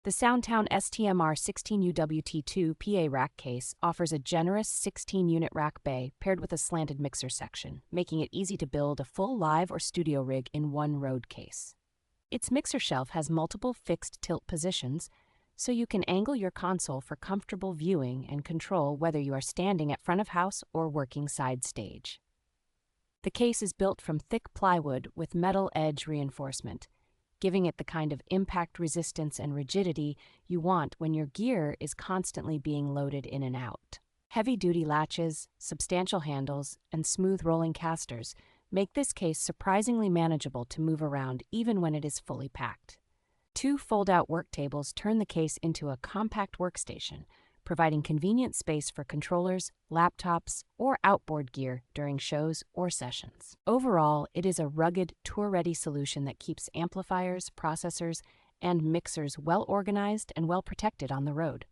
The Soundtown STMR-16UWT2 PA rack case offers a generous 16-unit rack bay paired with a slanted mixer section, making it easy to build a full live or studio rig in one road case. Its mixer shelf has multiple fixed tilt positions, so you can angle your console for comfortable viewing and control whether you are standing at front of house or working side stage. The case is built from thick plywood with metal edge reinforcement, giving it the kind of impact resistance and rigidity you want when your gear is constantly being loaded in and out. Heavy-duty latches, substantial handles, and smooth rolling casters make this case surprisingly manageable to move around even when it is fully packed. Two fold-out work tables turn the case into a compact workstation, providing convenient space for controllers, laptops, or outboard gear during shows or sessions. Overall, it is a rugged, tour-ready solution that keeps amplifiers, processors, and mixers well organized and well protected on the road.